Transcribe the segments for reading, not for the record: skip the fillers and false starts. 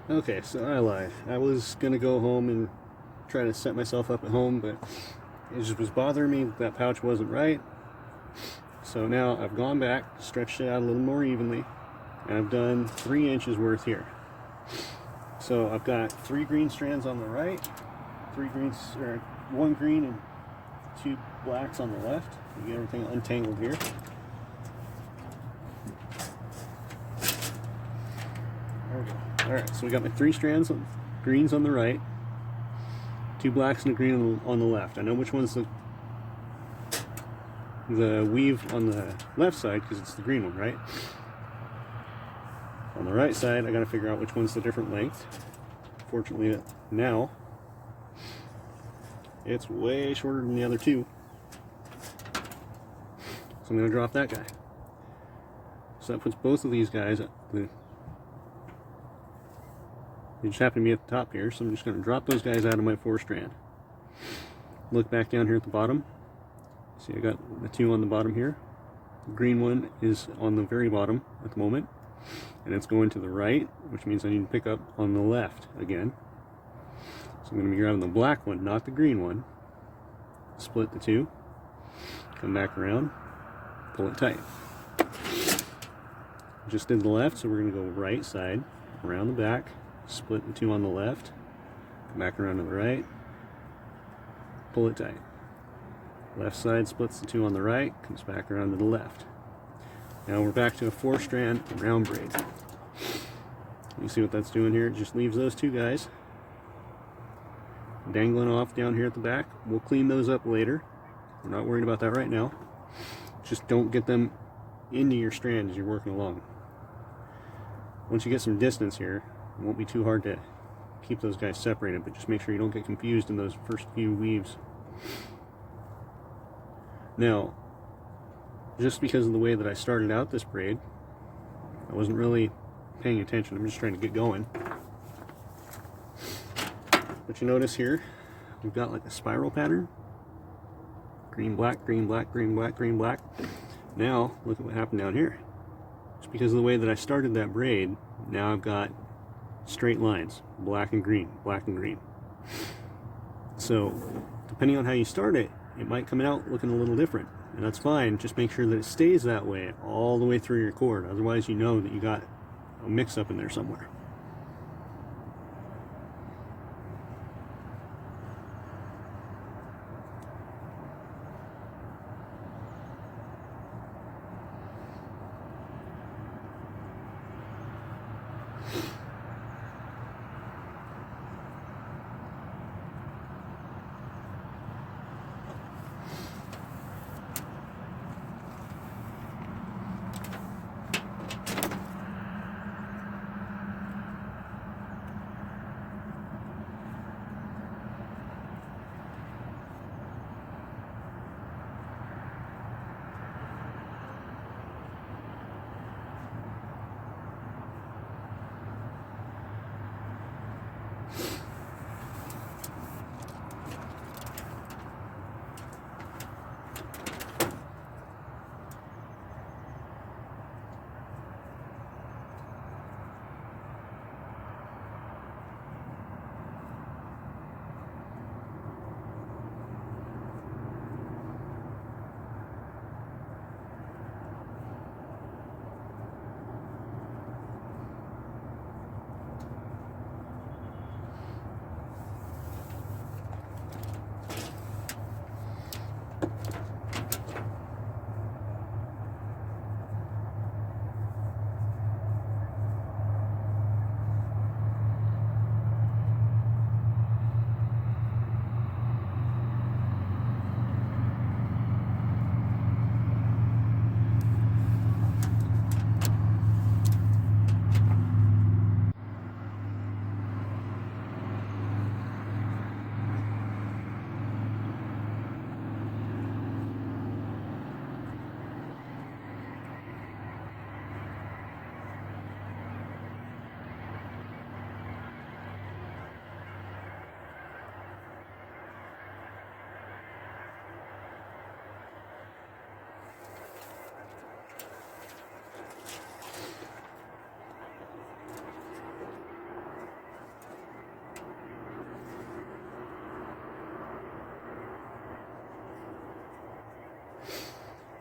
Okay, so I lied. I was gonna go home and try to set myself up at home, but it just was bothering me that pouch wasn't right. So now I've gone back, stretched it out a little more evenly, and I've done 3 inches worth here. So I've got 3 green strands on the right, 3 greens, or 1 green and 2 blacks on the left. You get everything untangled here. There we go. Alright, so we got my 3 strands of greens on the right, 2 blacks and a green on the left. I know which one's the weave on the left side because it's the green one, right? On the right side, I got to figure out which one's the different length. Fortunately, now it's way shorter than the other 2. So I'm going to drop that guy. So that puts both of these guys at they just happen to be at the top here, so I'm just going to drop those guys out of my 4 strand. Look back down here at the bottom. See, I got the 2 on the bottom here. The green one is on the very bottom at the moment, and it's going to the right, which means I need to pick up on the left again. So I'm going to be grabbing the black one, not the green one. Split the 2, come back around, pull it tight. Just did the left, so we're going to go right side, around the back, split the 2 on the left, come back around to the right, pull it tight. Left side splits the 2 on the right, comes back around to the left. Now we're back to a 4 strand round braid. You see what that's doing here? It just leaves those 2 guys dangling off down here at the back. We'll clean those up later. We're not worried about that right now. Just don't get them into your strand as you're working along. Once you get some distance here, it won't be too hard to keep those guys separated, but just make sure you don't get confused in those first few weaves. Now, just because of the way that I started out this braid, I wasn't really paying attention. I'm just trying to get going. But you notice here, we've got like a spiral pattern. Green, black, green, black, green, black, green, black. Now, look at what happened down here. Just because of the way that I started that braid, now I've got straight lines, black and green, black and green. So, depending on how you start it, it might come out looking a little different, and that's fine. Just make sure that it stays that way all the way through your cord. Otherwise, you know that you got a mix-up in there somewhere.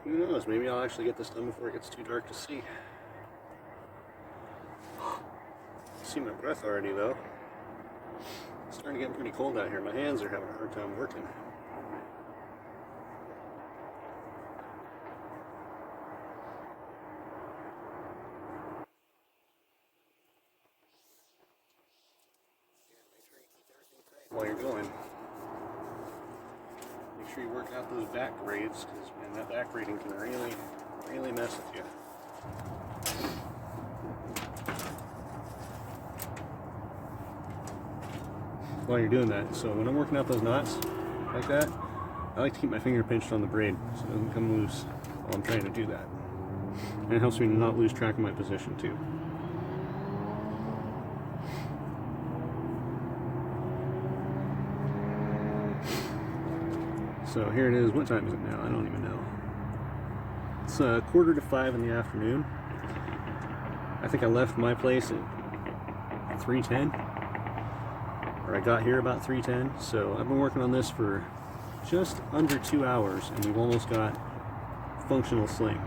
Who knows, maybe I'll actually get this done before it gets too dark to see. I see my breath already though. It's starting to get pretty cold out here. My hands are having a hard time working. While you're going, make sure you work out those back braids, because man, that back braiding can really mess with you. While you're doing that, so when I'm working out those knots like that, I like to keep my finger pinched on the braid so it doesn't come loose while I'm trying to do that. And it helps me to not lose track of my position too. So here it is. What time is it now? I don't even know. It's 4:45 in the afternoon. I think I left my place at 3:10, or I got here about 3:10. So I've been working on this for just under 2 hours, and we've almost got functional sling.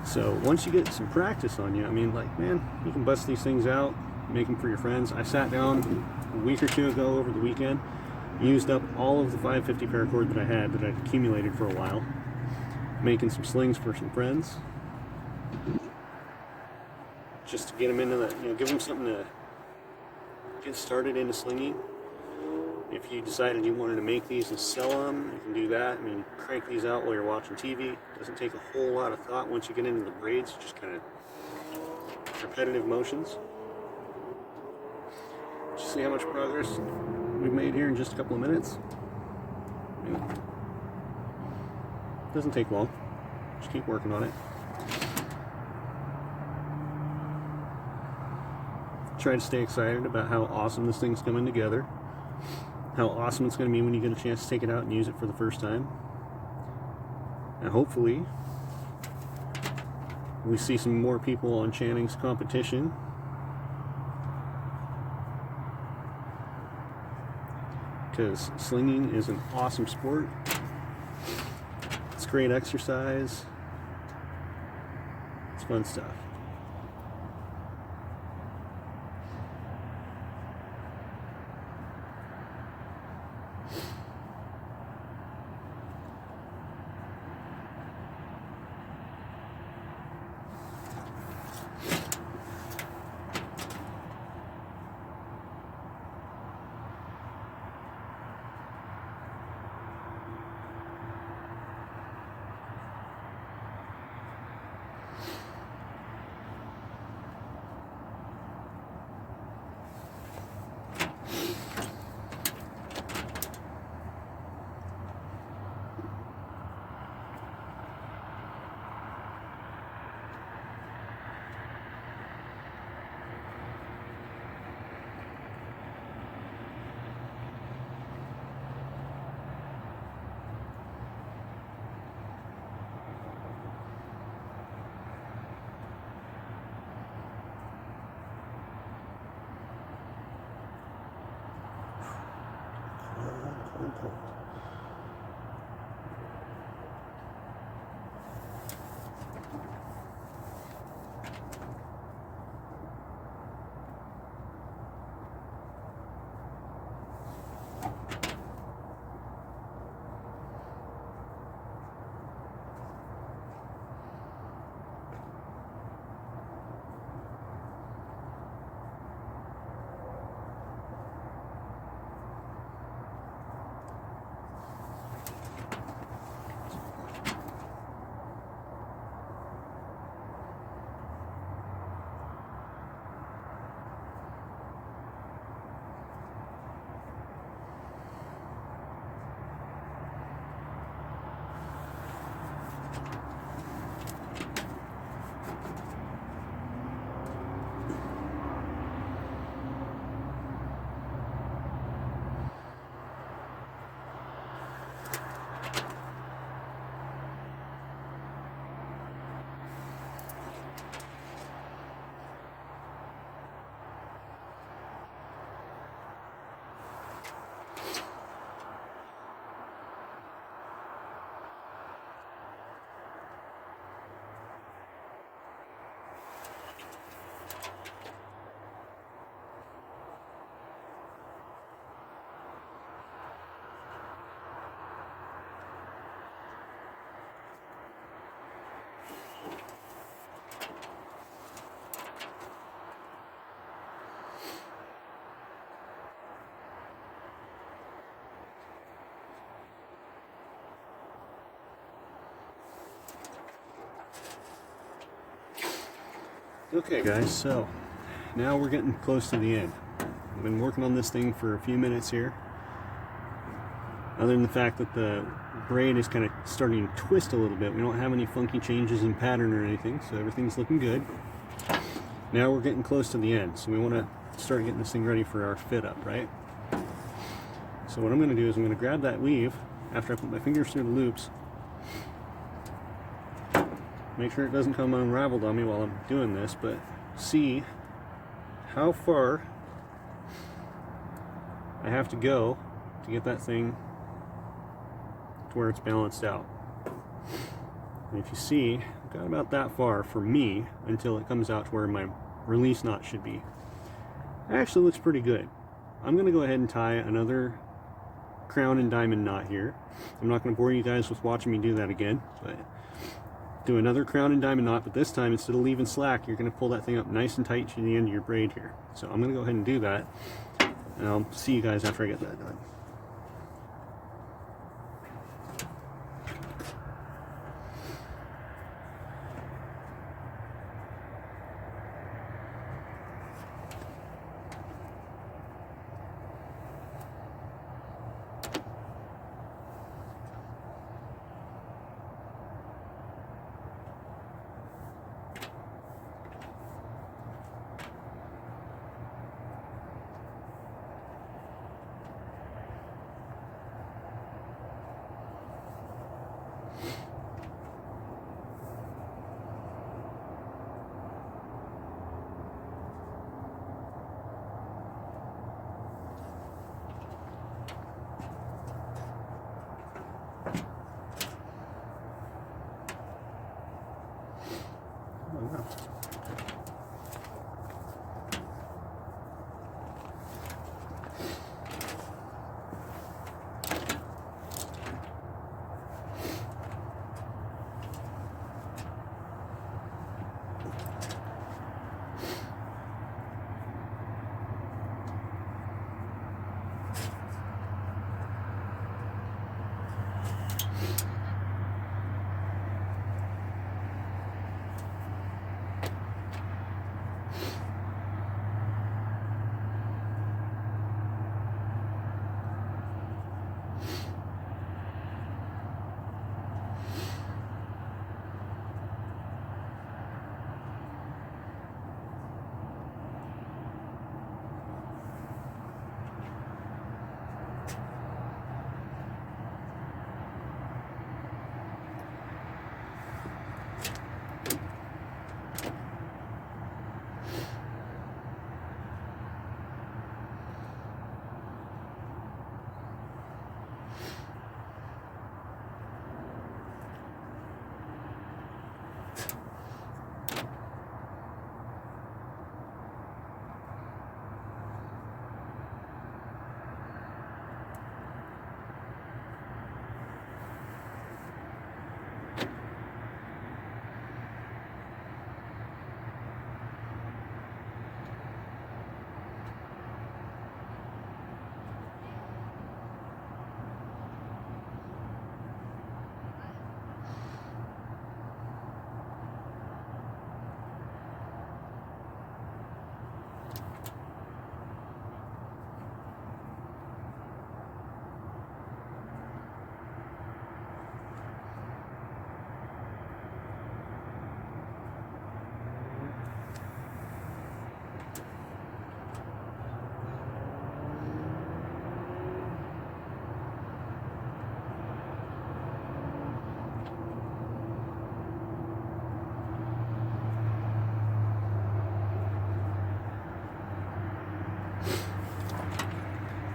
So once you get some practice on you, I mean, like, man, you can bust these things out, make them for your friends. I sat down a week or two ago over the weekend, used up all of the 550 paracord that I had that I'd accumulated for a while, making some slings for some friends, just to get them into that, give them something to get started into slinging. If you decided you wanted to make these and sell them, you can do that. I mean, crank these out while you're watching TV. It doesn't take a whole lot of thought once you get into the braids, just kind of repetitive motions. Just see how much progress we've made here in just a couple of minutes. Doesn't take long. Just keep working on it. Try to stay excited about how awesome this thing's coming together. How awesome it's going to be when you get a chance to take it out and use it for the first time. And hopefully we see some more people on Channing's competition. Because slinging is an awesome sport. It's great exercise. It's fun stuff. Cold. Okay guys, so now we're getting close to the end. I've been working on this thing for a few minutes here. Other than the fact that the braid is kind of starting to twist a little bit, we don't have any funky changes in pattern or anything, so everything's looking good. Now we're getting close to the end, so we want to start getting this thing ready for our fit up, right? So what I'm going to do is I'm going to grab that weave after I put my fingers through the loops. Make sure it doesn't come unraveled on me while I'm doing this, but see how far I have to go to get that thing to where it's balanced out. And if you see, I've got about that far for me until it comes out to where my release knot should be. It actually looks pretty good. I'm going to go ahead and tie another crown and diamond knot here. I'm not going to bore you guys with watching me do that again, but do another crown and diamond knot, but this time instead of leaving slack, you're going to pull that thing up nice and tight to the end of your braid here. So I'm going to go ahead and do that, and I'll see you guys after I get that done.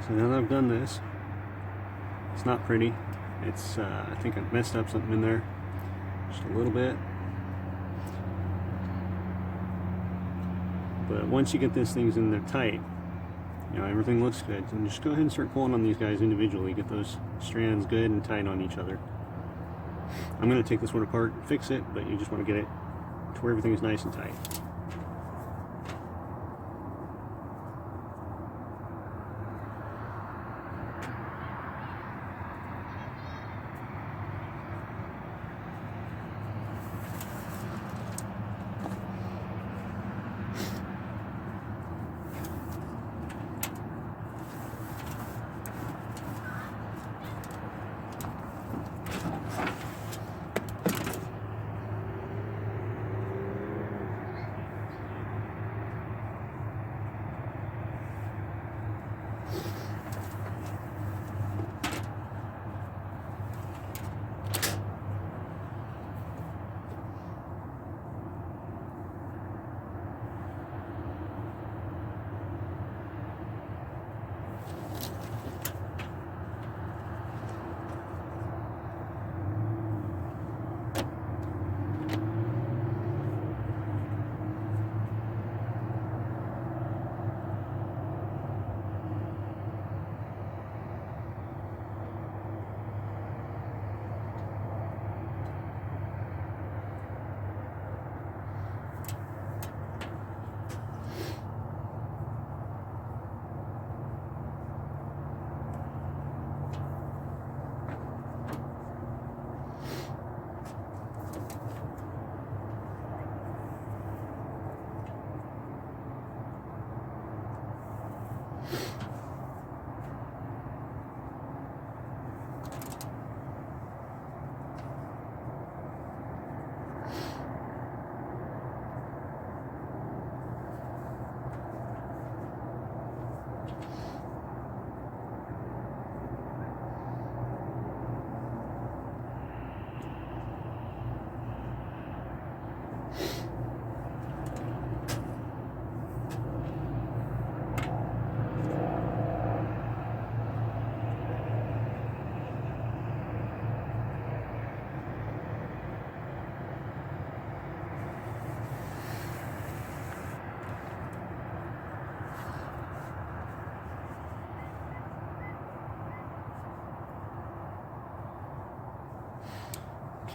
So now that I've done this, it's not pretty. It's, I think I've messed up something in there, just a little bit. But once you get these things in there tight, you know, everything looks good. And just go ahead and start pulling on these guys individually, get those strands good and tight on each other. I'm going to take this one apart and fix it, but you just want to get it to where everything is nice and tight.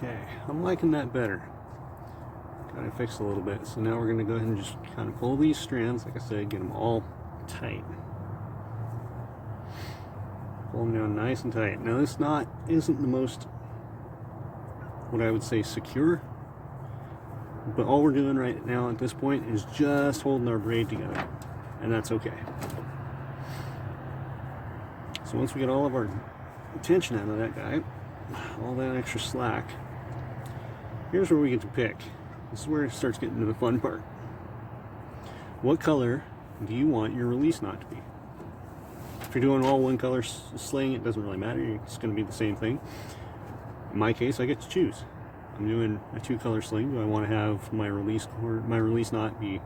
Okay, I'm liking that better. Got it fixed a little bit. So now we're going to go ahead and just kind of pull these strands, like I said, get them all tight. Pull them down nice and tight. Now this knot isn't the most, what I would say, secure, but all we're doing right now at this point is just holding our braid together, and that's okay. So once we get all of our tension out of that guy, all that extra slack, here's where we get to pick. This is where it starts getting to the fun part. What color do you want your release knot to be? If you're doing all one color sling, it doesn't really matter. It's going to be the same thing. In my case, I get to choose. I'm doing a 2-color sling. Do I want to have my release knot be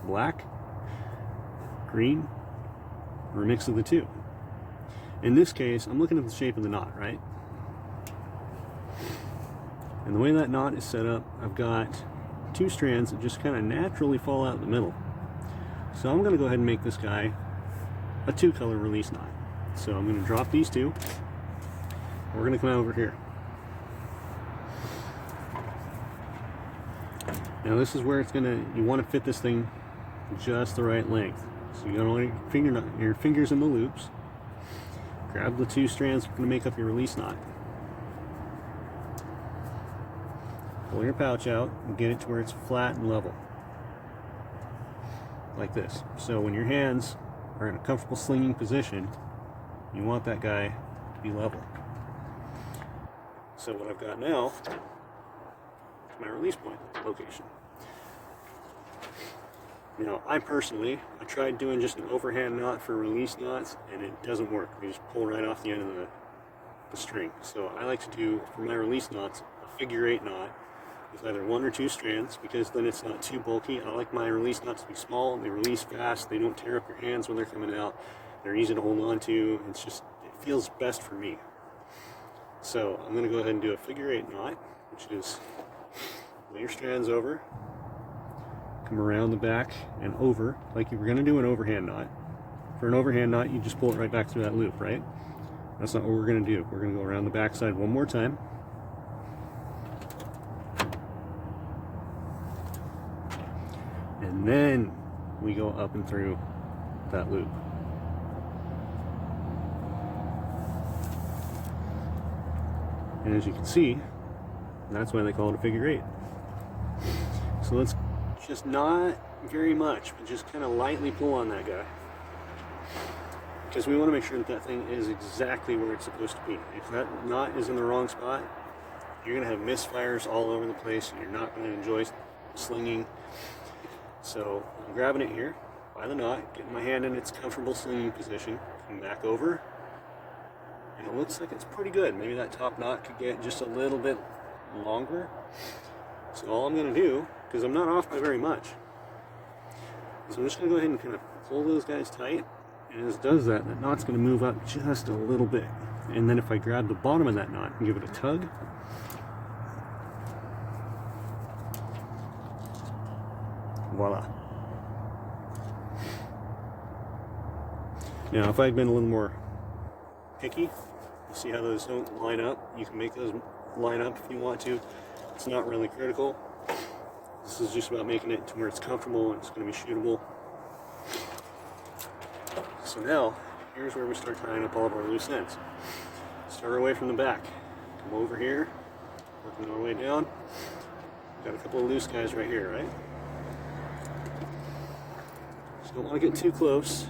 black, green, or a mix of the two? In this case, I'm looking at the shape of the knot, right? And the way that knot is set up, I've got 2 strands that just kind of naturally fall out in the middle. So I'm going to go ahead and make this guy a 2-color release knot. So I'm going to drop these 2. We're going to come over here. Now this is where it's going to, you want to fit this thing just the right length. So you got all your fingers in the loops. Grab the 2 strands that are going to make up your release knot. Pull your pouch out and get it to where it's flat and level. Like this. So when your hands are in a comfortable slinging position, you want that guy to be level. So what I've got now is my release point location. Now I tried doing just an overhand knot for release knots, and it doesn't work. You just pull right off the end of the string. So I like to do, for my release knots, a figure-8 knot with either 1 or 2 strands, because then it's not too bulky. I like my release knots to be small, they release fast, they don't tear up your hands when they're coming out, they're easy to hold on to. It's just, it feels best for me. So I'm going to go ahead and do a figure-8 knot, which is lay your strands over, come around the back and over, like you were going to do an overhand knot. For an overhand knot, you just pull it right back through that loop, right? That's not what we're going to do. We're going to go around the back side one more time. And then we go up and through that loop. And as you can see, that's why they call it a figure-8. So let's just not very much, but just kind of lightly pull on that guy. Because we want to make sure that that thing is exactly where it's supposed to be. If that knot is in the wrong spot, you're going to have misfires all over the place, and you're not going to enjoy slinging. So I'm grabbing it here by the knot, getting my hand in its comfortable slinging position, come back over, and it looks like it's pretty good. Maybe that top knot could get just a little bit longer. So all I'm going to do, because I'm not off by very much, is I'm just going to go ahead and kind of pull those guys tight, and as it does that, that knot's going to move up just a little bit. And then if I grab the bottom of that knot and give it a tug, voila. Now if I'd been a little more picky, you see how those don't line up? You can make those line up if you want to. It's not really critical. This is just about making it to where it's comfortable and it's going to be shootable. So now, here's where we start tying up all of our loose ends. Start away from the back. Come over here, working our way down. Got a couple of loose guys right here, right? Just don't want to get too close.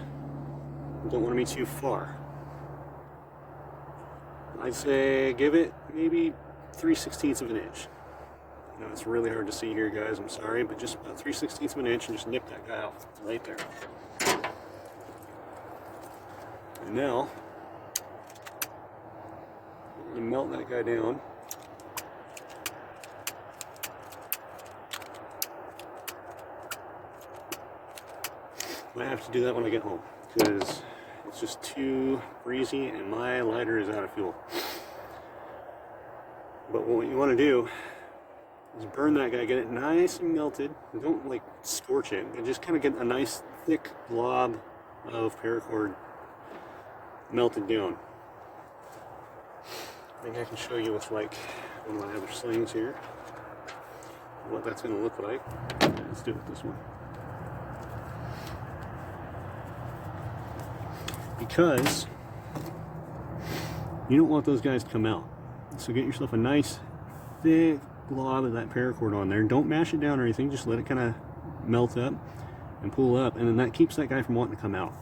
Don't want to be too far. I'd say give it maybe 3/16 of an inch. I know it's really hard to see here, guys. I'm sorry, but just about 3/16 of an inch, and just nip that guy out right there. And now, I'm going to melt that guy down. Might have to do that when I get home, because it's just too breezy and my lighter is out of fuel. But what you want to do is burn that guy, get it nice and melted. Don't like scorch it, and just kind of get a nice thick blob of paracord melted down. I think I can show you with like one of my other slings here. What that's going to look like. Let's do it this one. Because you don't want those guys to come out. So get yourself a nice thick glob of that paracord on there. Don't mash it down or anything, just let it kind of melt up and pull up, and then that keeps that guy from wanting to come out.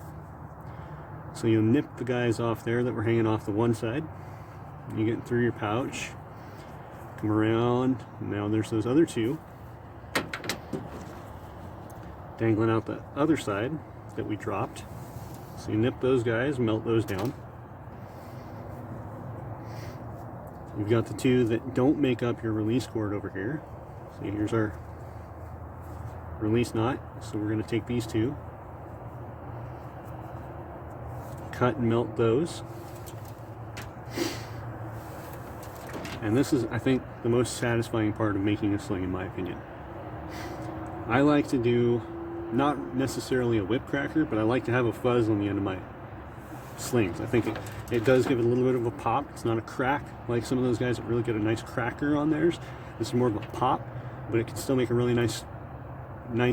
So you'll nip the guys off there that were hanging off the one side. You get through your pouch, come around, and now there's those other two dangling out the other side that we dropped. So you nip those guys, melt those down. You've got the two that don't make up your release cord over here. So here's our release knot. So we're going to take these two, cut and melt those. And this is, I think, the most satisfying part of making a sling, in my opinion. I like to do, not necessarily a whip cracker, but I like to have a fuzz on the end of my slings. I think it does give it a little bit of a pop. It's not a crack like some of those guys that really get a nice cracker on theirs. This is more of a pop, but it can still make a really nice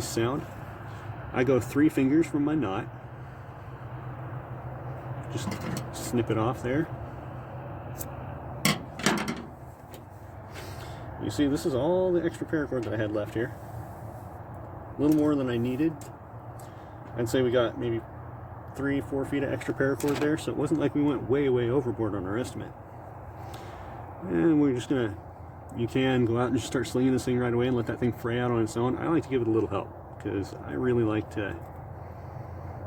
sound. I go 3 fingers from my knot. Just snip it off there. You see, this is all the extra paracord that I had left here. A little more than I needed. I'd say we got maybe 3-4 feet of extra paracord there, so it wasn't like we went way overboard on our estimate. And we're just gonna, you can go out and just start slinging this thing right away and let that thing fray out on its own. I like to give it a little help because I really like to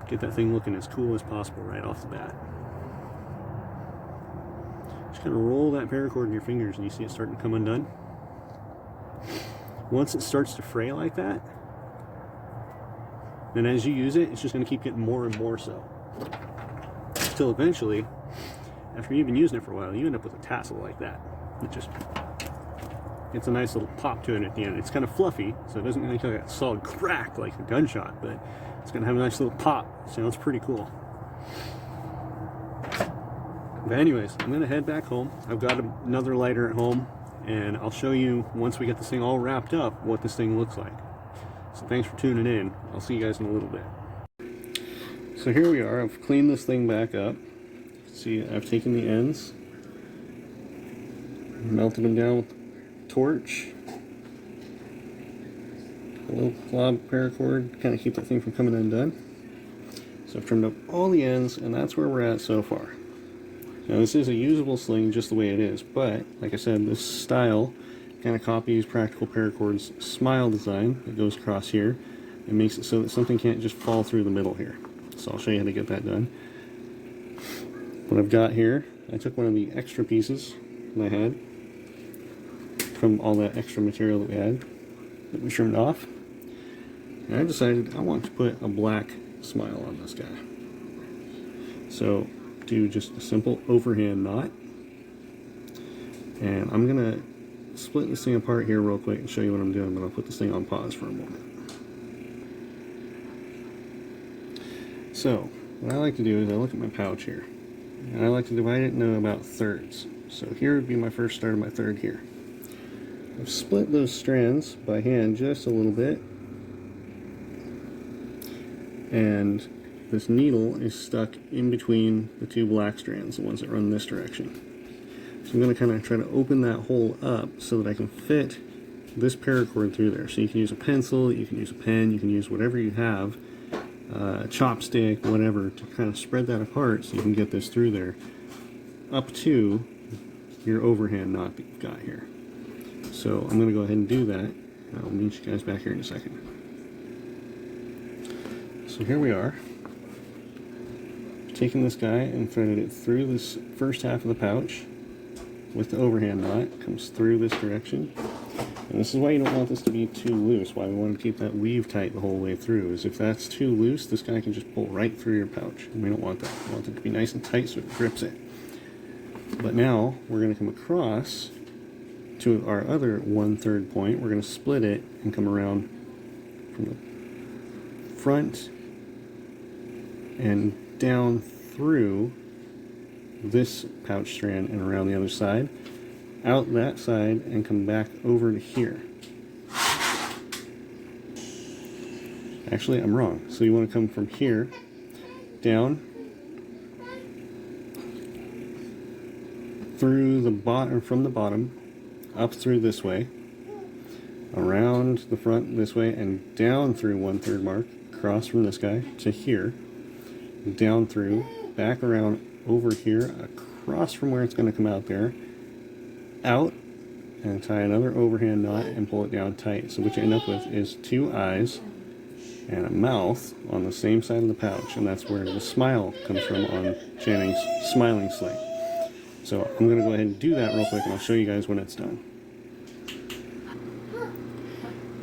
get that thing looking as cool as possible right off the bat. Just kind of roll that paracord in your fingers and you see it starting to come undone. Once it starts to fray like that, and as you use it, it's just going to keep getting more and more so. Until eventually, after you've been using it for a while, you end up with a tassel like that. It just gets a nice little pop to it at the end. It's kind of fluffy, so it doesn't make like a solid crack like a gunshot, but it's going to have a nice little pop. Sounds pretty cool. But anyways, I'm going to head back home. I've got another lighter at home, and I'll show you, once we get this thing all wrapped up, what this thing looks like. So thanks for tuning in. I'll see you guys in a little bit. So here we are. I've cleaned this thing back up. See, I've taken the ends, melted them down with a torch, a little glob paracord, kind of keep that thing from coming undone. So I've trimmed up all the ends, and that's where we're at so far. Now this is a usable sling just the way it is, but like I said, this style kind of copies Practical Paracord's smile design that goes across here and makes it so that something can't just fall through the middle here. So I'll show you how to get that done. What I've got here, I took one of the extra pieces that I had from all that extra material that we had, that we trimmed off, and I decided I want to put a black smile on this guy. So do just a simple overhand knot, and I'm gonna split this thing apart here real quick and show you what I'm doing, but I'll put this thing on pause for a moment. So what I like to do is I look at my pouch here, and I like to divide it into about thirds. So here would be my first start of my third here. I've split those strands by hand just a little bit, and this needle is stuck in between the two black strands, the ones that run this direction. So I'm going to kind of try to open that hole up so that I can fit this paracord through there. So you can use a pencil, you can use a pen, you can use whatever you have, a chopstick, whatever, to kind of spread that apart so you can get this through there up to your overhand knot that you've got here. So I'm going to go ahead and do that, and I'll meet you guys back here in a second. So here we are. Taking this guy and threaded it through this first half of the pouch with the overhand knot, comes through this direction. And this is why you don't want this to be too loose, why we want to keep that weave tight the whole way through, is if that's too loose, this guy can just pull right through your pouch, and we don't want that. We want it to be nice and tight so it grips it. But now we're going to come across to our other 1/3 point. We're going to split it and come around from the front and down through this pouch strand and around the other side. out that side and come back over to here. Actually, I'm wrong. So you want to come from here, down, through the bottom, from the bottom, up through this way, around the front this way, and down through 1/3 mark, across from this guy to here, down through, back around over here, across from where it's going to come out there, out, and tie another overhand knot and pull it down tight. So what you end up with is 2 eyes and a mouth on the same side of the pouch, and that's where the smile comes from on Channing's smiling sling. So I'm going to go ahead and do that real quick, and I'll show you guys when it's done.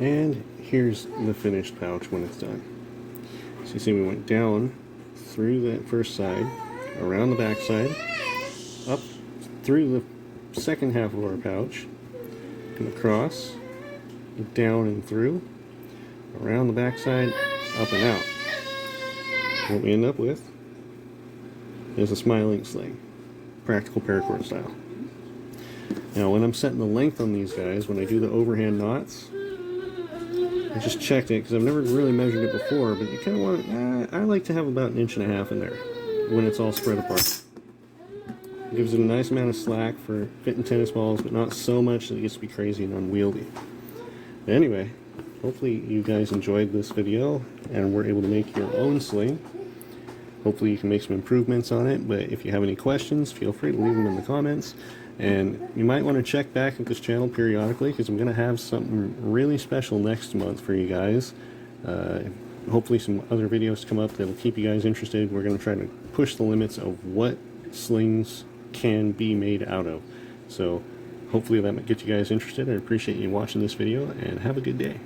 And here's the finished pouch when it's done. So you see we went down through that first side, around the back side, up through the second half of our pouch, and across, down and through, around the back side, up and out. What we end up with is a smiling sling, practical paracord style. Now when I'm setting the length on these guys, when I do the overhand knots, I just checked it because I've never really measured it before, but you kind of want, I like to have about 1.5 inches in there when it's all spread apart. It gives it a nice amount of slack for fitting tennis balls, but not so much that it gets to be crazy and unwieldy. But anyway, hopefully you guys enjoyed this video and were able to make your own sling. Hopefully you can make some improvements on it, but if you have any questions, feel free to leave them in the comments. And you might want to check back at this channel periodically, because I'm going to have something really special next month for you guys. Hopefully some other videos come up that will keep you guys interested. We're going to try to push the limits of what slings can be made out of. So hopefully that might get you guys interested. I appreciate you watching this video, and have a good day.